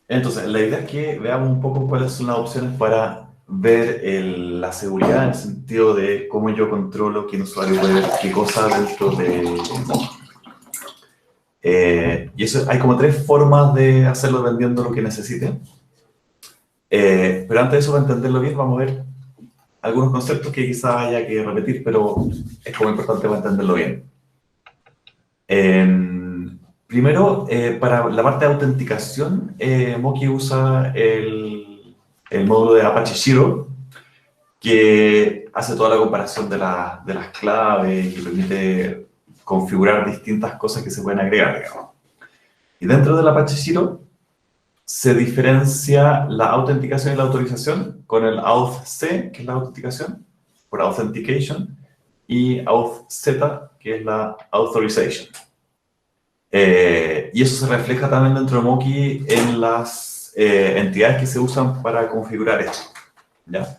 Entonces, la idea es que veamos un poco cuáles son las opciones para ver la seguridad en el sentido de cómo yo controlo quién usuario puede ver qué cosa dentro de Moki. Y eso, hay como tres formas de hacerlo dependiendo de lo que necesite. Pero antes de eso, para entenderlo bien, vamos a ver algunos conceptos que quizás haya que repetir, pero es como importante para entenderlo bien. Primero, para la parte de autenticación, Moki usa el módulo de Apache Zero, que hace toda la comparación de las claves y permite configurar distintas cosas que se pueden agregar, digamos. Y dentro del Apache Zero se diferencia la autenticación y la autorización con el auth-c, que es la autenticación, por authentication, y auth-z, que es la authorization. Y eso se refleja también dentro de Moki en las entidades que se usan para configurar esto, ¿ya?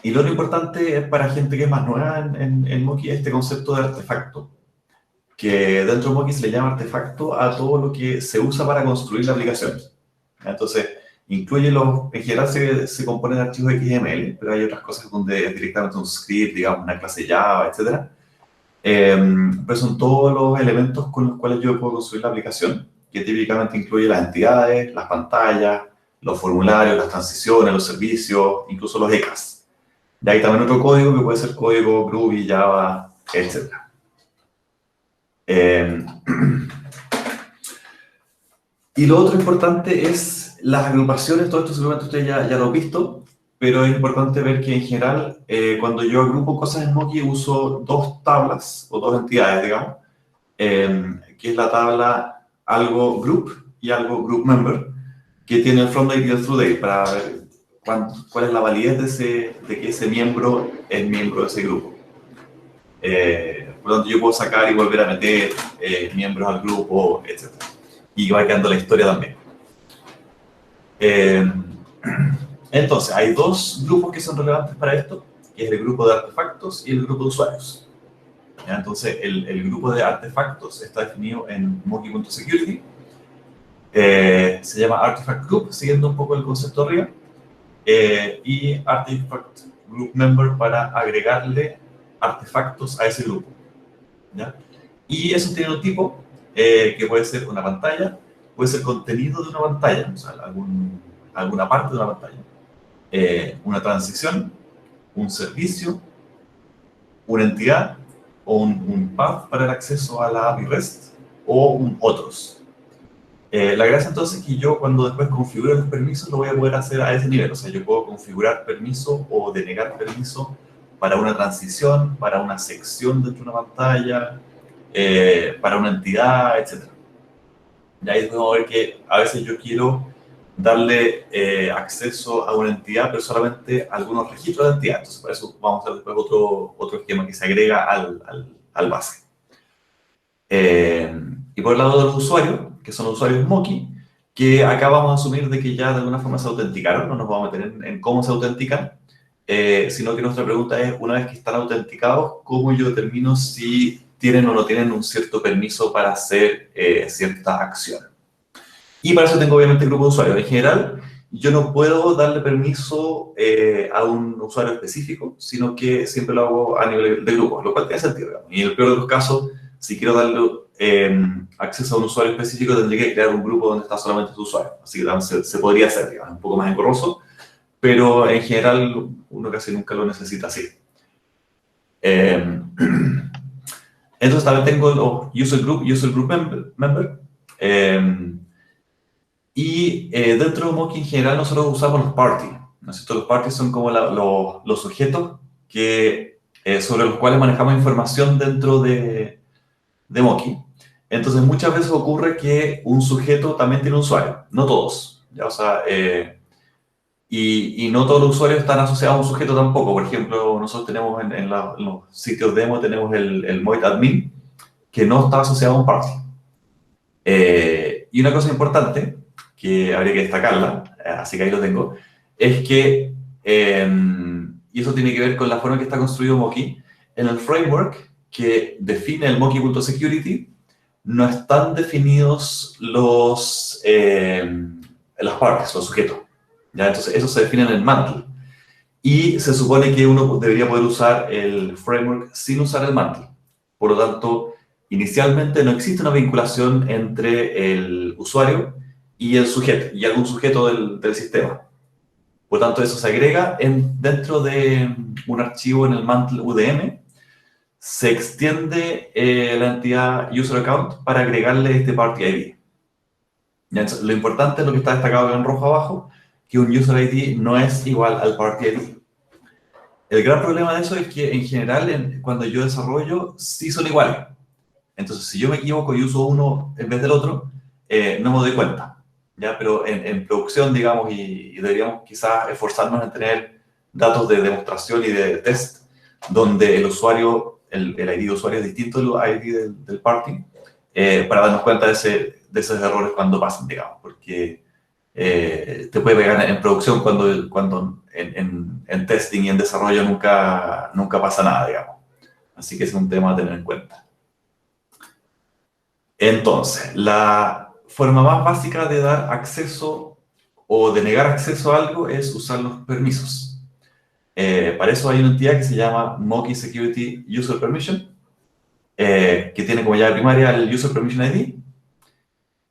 Y lo importante es para gente que es más nueva en Moki este concepto de artefacto, que dentro de Moki se le llama artefacto a todo lo que se usa para construir la aplicación. Entonces, incluye en general se compone de archivos XML, pero hay otras cosas donde es directamente un script, digamos, una clase Java, etc. Pero son todos los elementos con los cuales yo puedo construir la aplicación, que típicamente incluye las entidades, las pantallas, los formularios, las transiciones, los servicios, incluso los ECAs. Y hay también otro código que puede ser código Groovy, Java, etc. Y lo otro importante es las agrupaciones. Todo esto seguramente ustedes ya lo han visto, pero es importante ver que en general, cuando yo agrupo cosas en Moki, uso dos tablas, o dos entidades, digamos, que es la tabla algo group y algo group member, que tiene el from date y el through date, para ver cuál es la validez de que ese miembro es miembro de ese grupo. Por lo tanto, yo puedo sacar y volver a meter miembros al grupo, etc. Y va quedando la historia también. Entonces, hay dos grupos que son relevantes para esto, que es el grupo de artefactos y el grupo de usuarios. ¿Ya? Entonces, el grupo de artefactos está definido en moki.security. Se llama Artifact Group, siguiendo un poco el concepto arriba. Y Artifact Group Member para agregarle artefactos a ese grupo, ¿ya? Y eso tiene un tipo que puede ser una pantalla, puede ser contenido de una pantalla, o sea, alguna parte de una pantalla, una transición, un servicio, una entidad o un path para el acceso a la API REST o un otros. La gracia entonces es que yo cuando después configuro los permisos lo voy a poder hacer a ese nivel. O sea, yo puedo configurar permiso o denegar permiso para una transición, para una sección dentro de una pantalla, para una entidad, etc. Y ahí vamos a ver que a veces yo quiero darle acceso a una entidad, pero solamente a algunos registros de entidad. Entonces, para eso vamos a hacer después otro esquema que se agrega al base. Y por el lado de los usuarios, que son los usuarios Moki, que acá vamos a asumir de que ya de alguna forma se autenticaron, no nos vamos a meter en cómo se autentican, sino que nuestra pregunta es, una vez que están autenticados, ¿cómo yo determino si tienen o no tienen un cierto permiso para hacer cierta acción? Y para eso tengo obviamente el grupo de usuarios. En general, yo no puedo darle permiso a un usuario específico, sino que siempre lo hago a nivel de grupo, lo cual tiene sentido, digamos. Y en el peor de los casos, si quiero darle acceso a un usuario específico, tendría que crear un grupo donde está solamente tu usuario. Así que también se podría hacer, digamos, un poco más engorroso, pero en general uno casi nunca lo necesita así. Entonces también tengo los user group member. Y dentro de Moki en general nosotros usamos los parties, ¿no es cierto? Los parties son como los sujetos sobre los cuales manejamos información dentro de Moki. Entonces muchas veces ocurre que un sujeto también tiene un usuario, no todos, ¿ya? O sea, y no todos los usuarios están asociados a un sujeto tampoco. Por ejemplo, nosotros tenemos en los sitios demo tenemos el Moit admin, que no está asociado a un party. Y una cosa importante, que habría que destacarla, así que ahí lo tengo, es que, y eso tiene que ver con la forma que está construido Moki, en el framework que define el Moki.security, no están definidos las partes, los sujetos. ¿Ya? Entonces, eso se define en el mantle. Y se supone que uno debería poder usar el framework sin usar el mantle. Por lo tanto, inicialmente no existe una vinculación entre el usuario y el sujeto, y algún sujeto del sistema. Por lo tanto, eso se agrega dentro de un archivo en el mantle UDM, se extiende la entidad user account para agregarle este party ID. Ya, entonces, lo importante es lo que está destacado en rojo abajo, que un user ID no es igual al party ID. El gran problema de eso es que en general, cuando yo desarrollo, sí son iguales. Entonces, si yo me equivoco y uso uno en vez del otro, no me doy cuenta. ¿Ya? Pero en producción, digamos, y deberíamos quizás esforzarnos en tener datos de demostración y de test, donde el usuario, el ID de usuario es distinto al ID del party, para darnos cuenta de esos errores cuando pasan, digamos, porque te puede pegar en producción cuando en testing y en desarrollo nunca pasa nada, digamos. Así que ese es un tema a tener en cuenta. Entonces, la forma más básica de dar acceso o de negar acceso a algo es usar los permisos. Para eso hay una entidad que se llama Moki Security User Permission, que tiene como llave primaria el User Permission ID,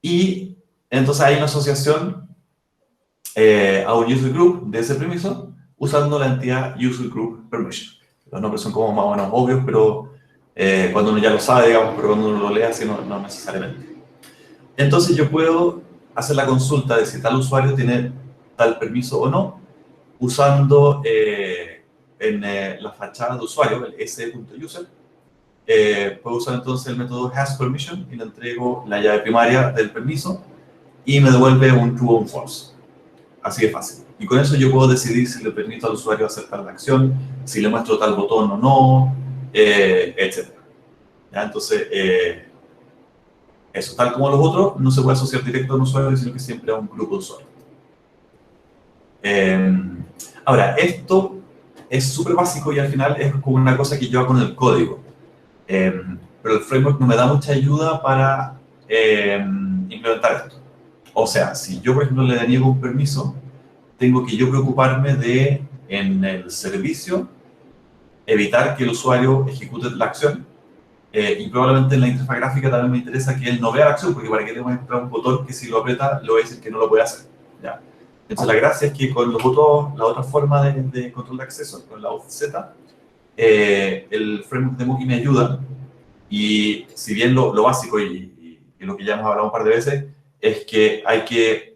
y entonces hay una asociación a un user group de ese permiso usando la entidad user group permission. Los nombres son como más o menos obvios, pero cuando uno ya lo sabe, digamos, pero cuando uno lo lee así no necesariamente. Entonces yo puedo hacer la consulta de si tal usuario tiene tal permiso o no, usando en la fachada de usuario, el s.user, puedo usar entonces el método hasPermission y le entrego la llave primaria del permiso y me devuelve un true o un false. Así de fácil. Y con eso yo puedo decidir si le permito al usuario hacer tal acción, si le muestro tal botón o no, etc. ¿Ya? Entonces, eso, tal como los otros, no se puede asociar directo a un usuario, sino que siempre a un grupo de usuarios. Ahora, esto es súper básico y al final es como una cosa que yo hago en el código. Pero el framework no me da mucha ayuda para implementar esto. O sea, si yo, por ejemplo, le deniego un permiso, tengo que yo preocuparme de, en el servicio, evitar que el usuario ejecute la acción. Y probablemente en la interfaz gráfica también me interesa que él no vea la acción, porque para qué tengo que entrar un botón que si lo aprieta, lo va a decir que no lo puede hacer. ¿Ya? Entonces la gracia es que con los botones, la otra forma de control de acceso, con la OZ, el framework de Moki me ayuda. Y si bien lo básico y lo que ya hemos hablado un par de veces, es que hay que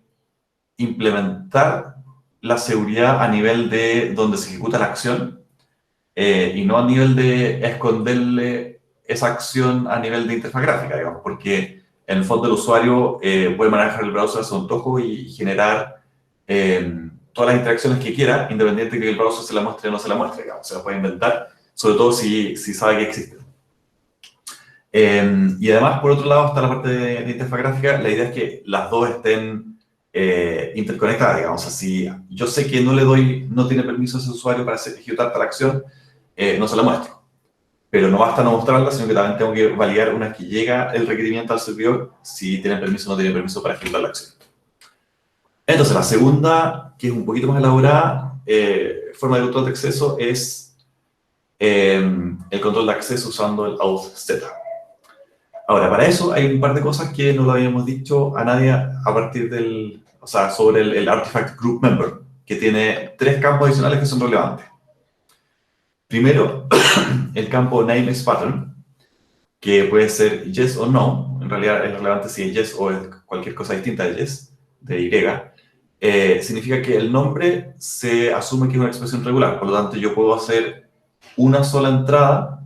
implementar la seguridad a nivel de donde se ejecuta la acción y no a nivel de esconderle esa acción a nivel de interfaz gráfica, digamos, porque en el fondo el usuario puede manejar el browser a su antojo y generar todas las interacciones que quiera, independiente de que el browser se la muestre o no se la muestre, digamos, se la puede inventar, sobre todo si sabe que existe. Y además, por otro lado, está la parte de interfaz gráfica. La idea es que las dos estén interconectadas, digamos. O sea, si yo sé que no tiene permiso ese usuario para ejecutar tal acción, no se la muestro. Pero no basta no mostrarla, sino que también tengo que validar una vez que llega el requerimiento al servidor si tiene permiso o no tiene permiso para ejecutar la acción. Entonces, la segunda, que es un poquito más elaborada, forma de control de acceso es el control de acceso usando el auth-z. Ahora, para eso hay un par de cosas que no lo habíamos dicho a nadie a partir sobre el Artifact Group Member, que tiene 3 campos adicionales que son relevantes. Primero, el campo Name is Pattern, que puede ser yes o no. En realidad es relevante si es yes o es cualquier cosa distinta de yes, de y. Significa que el nombre se asume que es una expresión regular, por lo tanto yo puedo hacer una sola entrada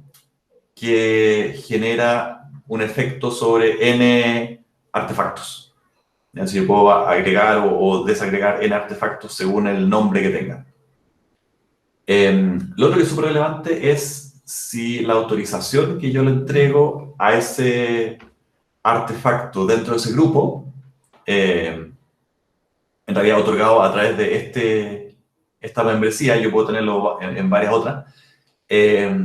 que genera un efecto sobre n artefactos. Entonces yo puedo agregar o desagregar n artefactos según el nombre que tengan. Lo otro que es súper relevante es si la autorización que yo le entrego a ese artefacto dentro de ese grupo, en realidad otorgado a través de esta membresía, yo puedo tenerlo en varias otras, es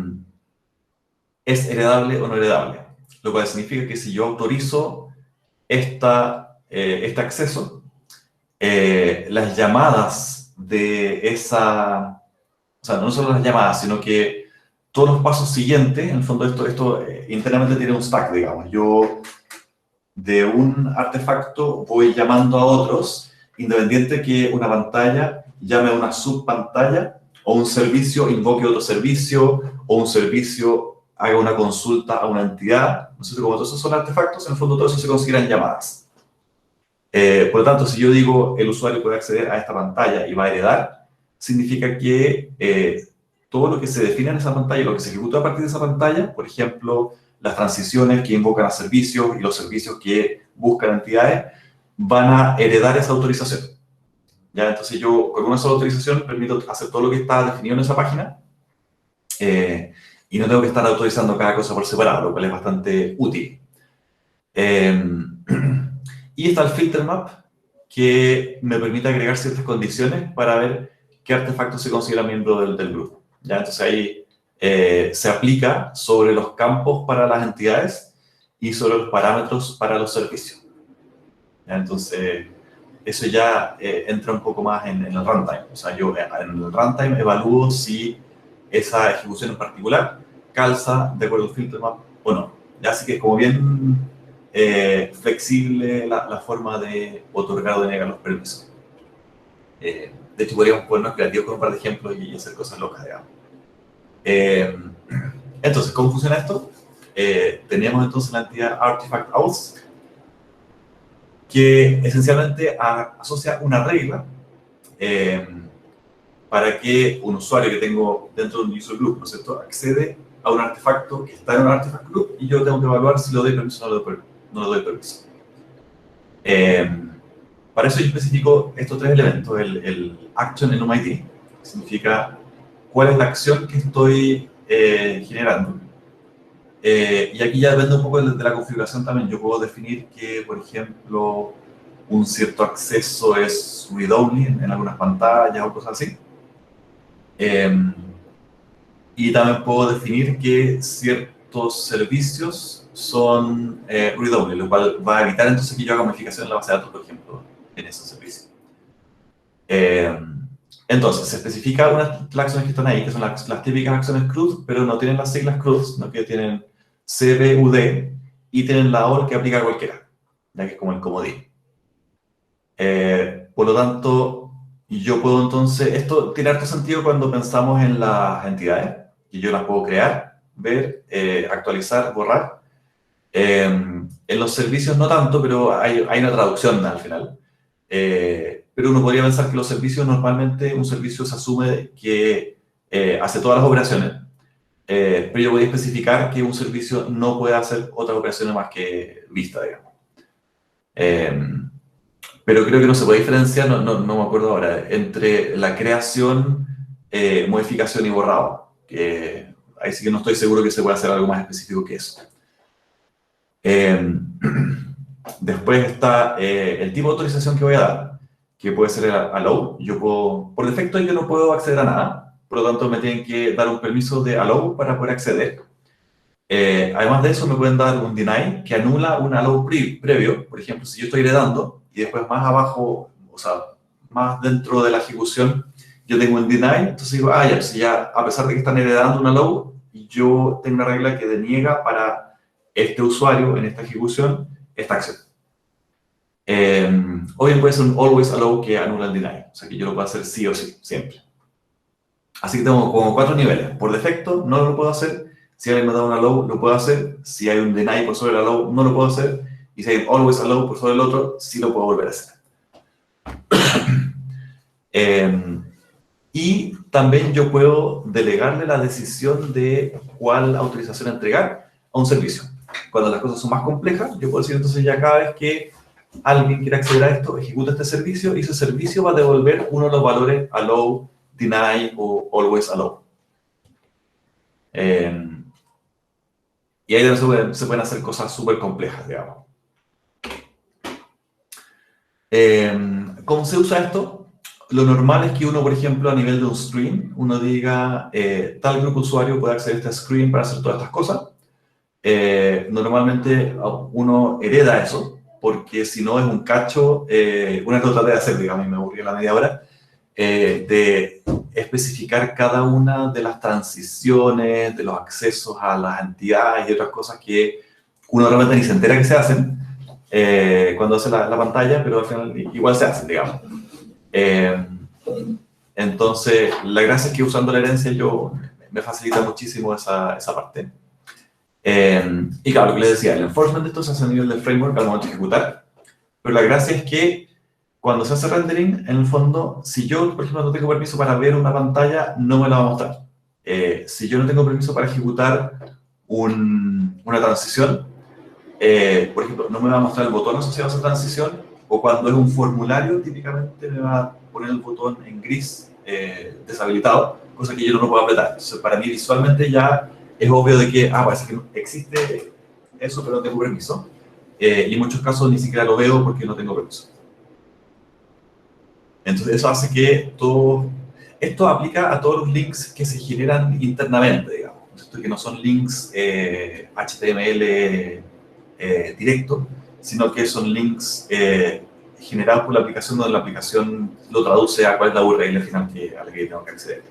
heredable o no heredable. lo cual significa que si yo autorizo este acceso, las llamadas de esa, o sea, no solo las llamadas, sino que todos los pasos siguientes, en el fondo esto internamente tiene un stack, digamos. Yo de un artefacto voy llamando a otros, independiente que una pantalla llame a una subpantalla, o un servicio invoque otro servicio, o un servicio haga una consulta a una entidad. ¿No es cierto? Como todos esos son artefactos, en el fondo todo eso se consideran llamadas. Por lo tanto, si yo digo el usuario puede acceder a esta pantalla y va a heredar, significa que todo lo que se define en esa pantalla, lo que se ejecuta a partir de esa pantalla, por ejemplo, las transiciones que invocan a servicios y los servicios que buscan entidades, van a heredar esa autorización. ¿Ya? Entonces yo con una sola autorización permito hacer todo lo que está definido en esa página y no tengo que estar autorizando cada cosa por separado, lo cual es bastante útil. Y está el filter map, que me permite agregar ciertas condiciones para ver qué artefacto se considera miembro del grupo. ¿Ya? Entonces ahí se aplica sobre los campos para las entidades y sobre los parámetros para los servicios. ¿Ya? Entonces, eso ya entra un poco más en el runtime. O sea, yo en el runtime evalúo si esa ejecución en particular calza de acuerdo al filter map o no. ¿Ya? Así que es como bien flexible la forma de otorgar o de negar los permisos. De hecho, podríamos ponernos creativos con un par de ejemplos y hacer cosas locas, digamos. Entonces, ¿cómo funciona esto? Tenemos entonces la entidad artifact_auth, que esencialmente asocia una regla para que un usuario que tengo dentro de un user group, ¿no es cierto?, accede a un artefacto que está en un artifact group y yo tengo que evaluar si lo doy permiso o no le doy permiso. Para eso yo especifico estos tres elementos, el action enumID, que significa cuál es la acción que estoy generando. Y aquí ya depende un poco de la configuración también. Yo puedo definir que, por ejemplo, un cierto acceso es read-only en algunas pantallas o cosas así. Y también puedo definir que ciertos servicios son read-only, lo cual va a evitar entonces que yo haga modificación en la base de datos, por ejemplo, en esos servicios. Entonces, se especifica las acciones que están ahí, que son las típicas acciones CRUD, pero no tienen las siglas CRUD, sino que tienen CBUD y tienen la OR que aplica a cualquiera, ya que es como el comodín. Por lo tanto, yo puedo entonces, esto tiene harto sentido cuando pensamos en las entidades, que yo las puedo crear, ver, actualizar, borrar. En los servicios no tanto, pero hay una traducción al final. Pero uno podría pensar que los servicios, normalmente un servicio se asume que hace todas las operaciones, pero yo voy a especificar que un servicio no puede hacer otras operaciones más que vista, digamos. Pero creo que no se puede diferenciar, no me acuerdo ahora, entre la creación, modificación y borrado. Ahí sí que no estoy seguro que se pueda hacer algo más específico que eso. Después está el tipo de autorización que voy a dar, que puede ser el allow. Yo puedo, por defecto yo no puedo acceder a nada, por lo tanto me tienen que dar un permiso de allow para poder acceder. Además de eso me pueden dar un deny que anula un allow previo. Por ejemplo, si yo estoy heredando y después más abajo, o sea, más dentro de la ejecución, yo tengo un deny, entonces digo, ya, si ya, a pesar de que están heredando un allow, yo tengo una regla que deniega para este usuario en esta ejecución esta acción. O bien puede ser un always allow que anula el deny, o sea que yo lo puedo hacer sí o sí, siempre. Así que tengo como 4 niveles. Por defecto no lo puedo hacer. Si alguien me da un allow, lo puedo hacer. Si hay un deny por sobre el allow, no lo puedo hacer. Y si hay un always allow por sobre el otro, sí lo puedo volver a hacer. Y también yo puedo delegarle la decisión de cuál autorización entregar a un servicio. Cuando las cosas son más complejas, yo puedo decir entonces ya cada vez que alguien quiera acceder a esto, ejecuta este servicio y ese servicio va a devolver uno de los valores allow, deny o always allow. Y ahí se pueden hacer cosas súper complejas, digamos. ¿Cómo se usa esto? Lo normal es que uno, por ejemplo, a nivel de un screen, uno diga, tal grupo usuario puede acceder a este screen para hacer todas estas cosas. normalmente uno hereda eso, porque si no es un cacho, una que lo traté de hacer, digamos, y me aburrí a la media hora, de especificar cada una de las transiciones, de los accesos a las entidades y otras cosas que uno realmente ni se entera que se hacen cuando hace la pantalla, pero al final igual se hacen, digamos. Entonces, la gracia es que usando la herencia me facilita muchísimo esa parte. Y claro, lo que les decía, el enforcement de esto se hace a nivel del framework al momento de ejecutar, pero la gracia es que cuando se hace rendering, en el fondo, si yo, por ejemplo, no tengo permiso para ver una pantalla, no me la va a mostrar. Si yo no tengo permiso para ejecutar una transición, por ejemplo, no me va a mostrar el botón asociado a esa transición, o cuando es un formulario, típicamente me va a poner el botón en gris deshabilitado, cosa que yo no puedo apretar. Entonces, para mí visualmente ya es obvio de que, parece que existe eso, pero no tengo permiso. Y en muchos casos ni siquiera lo veo porque no tengo permiso. Entonces, eso hace que esto aplica a todos los links que se generan internamente, digamos, que no son links HTML directo, sino que son links generados por la aplicación, donde la aplicación lo traduce a cuál es la URL final a la que tengo que acceder.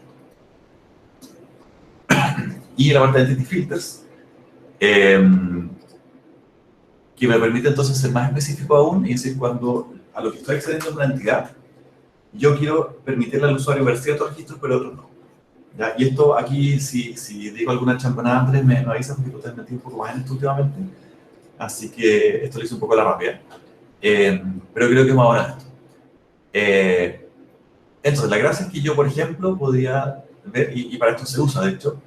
Y la parte de Entity Filters, que me permite entonces ser más específico aún, y decir, cuando a lo que estoy accediendo es una entidad, yo quiero permitirle al usuario ver ciertos registros, pero otros no. ¿Ya? Y esto aquí, si digo alguna champanada antes, me avisa porque ustedes me metí un poco más en esto últimamente. Así que esto lo hice un poco a la rápida. Pero creo que es más bueno esto. Entonces, la gracia es que yo, por ejemplo, podría ver, y para esto se usa, de hecho,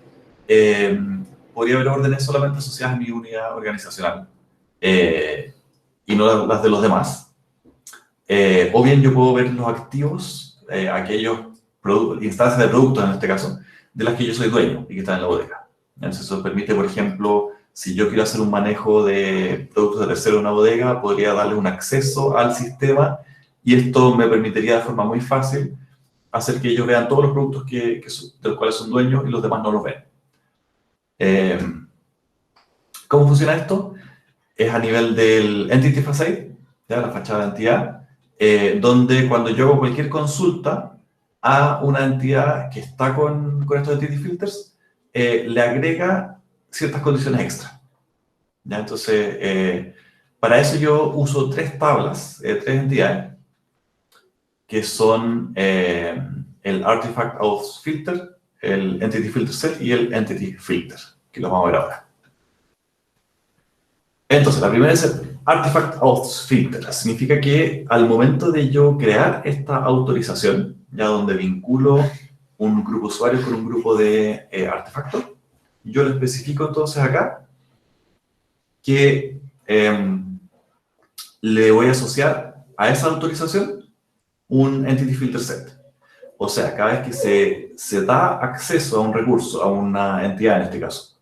podría ver órdenes solamente asociadas a mi unidad organizacional y no las de los demás. O bien yo puedo ver los activos, aquellos instancias de productos en este caso, de las que yo soy dueño y que están en la bodega. Entonces eso permite, por ejemplo, si yo quiero hacer un manejo de productos de tercero en una bodega, podría darle un acceso al sistema y esto me permitiría de forma muy fácil hacer que ellos vean todos los productos de los cuales son dueños y los demás no los ven. ¿Cómo funciona esto? Es a nivel del Entity Facade, ¿ya? La fachada de entidad, donde cuando yo hago cualquier consulta a una entidad que está con estos Entity Filters, le agrega ciertas condiciones extra. ¿Ya? Entonces, para eso yo uso tres tablas, tres entidades, que son el Artifact Auth Filter, el Entity Filter Set y el Entity Filter, que los vamos a ver ahora. Entonces, la primera es el Artifact Auth Filter. Significa que al momento de yo crear esta autorización, ya donde vinculo un grupo usuario con un grupo de artefactos, yo le especifico entonces acá que le voy a asociar a esa autorización un Entity Filter Set. O sea, cada vez que se da acceso a un recurso, a una entidad en este caso,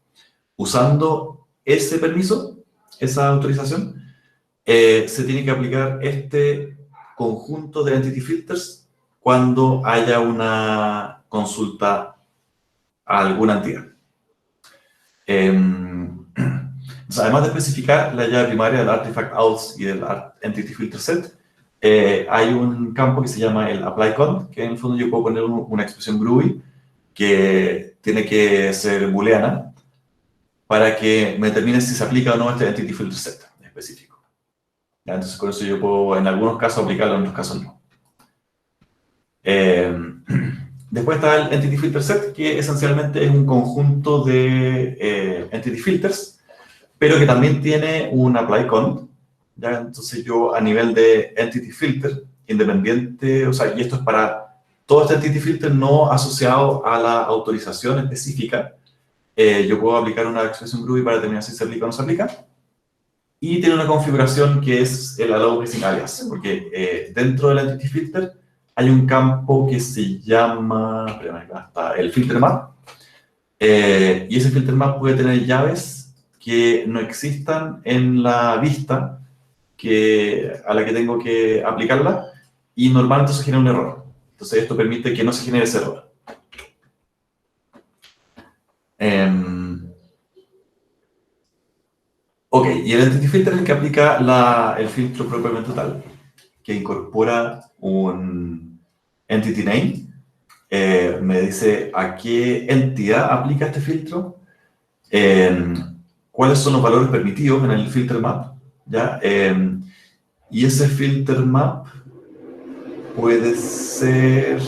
usando ese permiso, esa autorización, se tiene que aplicar este conjunto de Entity Filters cuando haya una consulta a alguna entidad. Además de especificar la llave primaria del Artifact Auth y del Entity Filter Set, hay un campo que se llama el ApplyCont, que en el fondo yo puedo poner una expresión Groovy que tiene que ser booleana para que me determine si se aplica o no este Entity Filter Set en específico. ¿Ya? Entonces, con eso yo puedo en algunos casos aplicarlo, en otros casos no. Después está el Entity Filter Set, que esencialmente es un conjunto de Entity Filters, pero que también tiene un ApplyCont. ¿Ya? Entonces yo a nivel de Entity Filter, independiente, o sea, y esto es para todo este Entity Filter no asociado a la autorización específica, yo puedo aplicar una expresión Groovy para determinar si se aplica o no se aplica. Y tiene una configuración que es el Allow Missing Alias, porque dentro del Entity Filter hay un campo que se llama, hasta el Filter Map, y ese Filter Map puede tener llaves que no existan en la vista a la que tengo que aplicarla, y normalmente se genera un error. Entonces esto permite que no se genere ese error. Ok, y el Entity Filter es el que aplica el filtro propiamente tal, que incorpora un Entity Name, me dice a qué entidad aplica este filtro, cuáles son los valores permitidos en el filter map, ¿ya? Y ese filter map puede ser...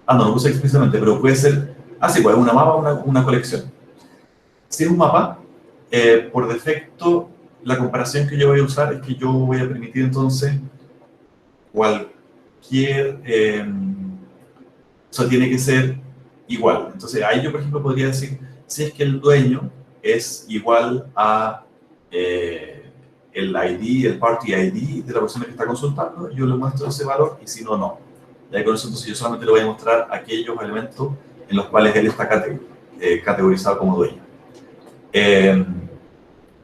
Ah, no lo puse explícitamente, pero puede ser... Ah, sí, pues una mapa o una colección. Si es un mapa, por defecto, la comparación que yo voy a usar es que yo voy a permitir entonces cualquier... o sea, tiene que ser igual. Entonces, ahí yo, por ejemplo, podría decir, si es que el dueño es igual a el ID, el party ID de la persona que está consultando, yo le muestro ese valor y si no, no. Y ahí con eso, entonces, yo solamente le voy a mostrar aquellos elementos en los cuales él está categorizado como dueño.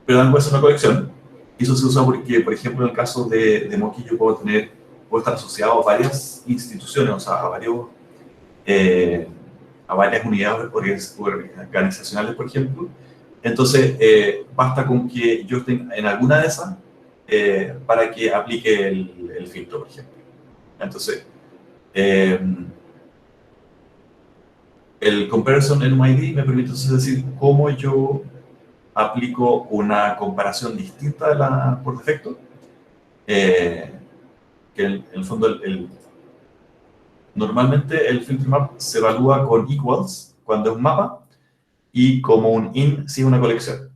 Pero también puede ser una colección. Y eso se usa porque, por ejemplo, en el caso de Monkey, yo puedo estar asociado a varias instituciones, o sea, a varias unidades organizacionales, por ejemplo. Entonces, basta con que yo esté en alguna de esas para que aplique el filtro, por ejemplo. Entonces, el comparison en MID me permite entonces decir cómo yo aplico una comparación distinta por defecto, que en el fondo normalmente el filter map se evalúa con equals cuando es un mapa y como un in si es una colección.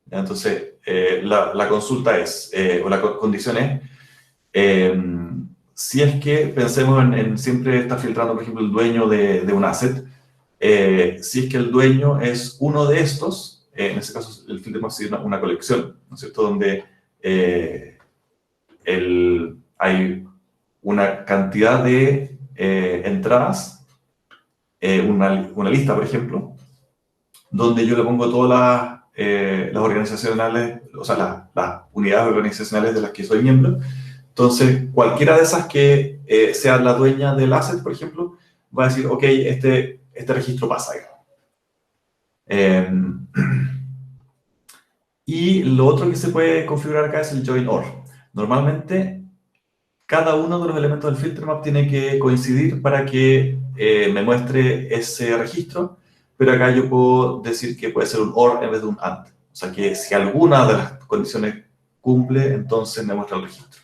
Entonces, la consulta es, o la condición es, si es que pensemos en siempre estar filtrando, por ejemplo, el dueño de un asset, si es que el dueño es uno de estos, en ese caso el filter map sería una colección, ¿no es cierto?, donde hay una cantidad de entradas, una lista, por ejemplo, donde yo le pongo todas las organizacionales, o sea, las unidades organizacionales de las que soy miembro. Entonces, cualquiera de esas que sea la dueña del asset, por ejemplo, va a decir, ok, este registro pasa. Y lo otro que se puede configurar acá es el join OR. Normalmente, cada uno de los elementos del filter map tiene que coincidir para que me muestre ese registro, pero acá yo puedo decir que puede ser un OR en vez de un AND. O sea que si alguna de las condiciones cumple, entonces me muestra el registro.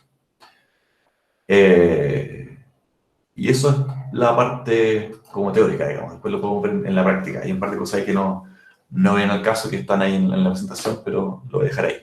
Y eso es la parte como teórica, digamos. Después lo podemos ver en la práctica. Hay un par de cosas ahí que no ven al caso, que están ahí en la presentación, pero lo voy a dejar ahí.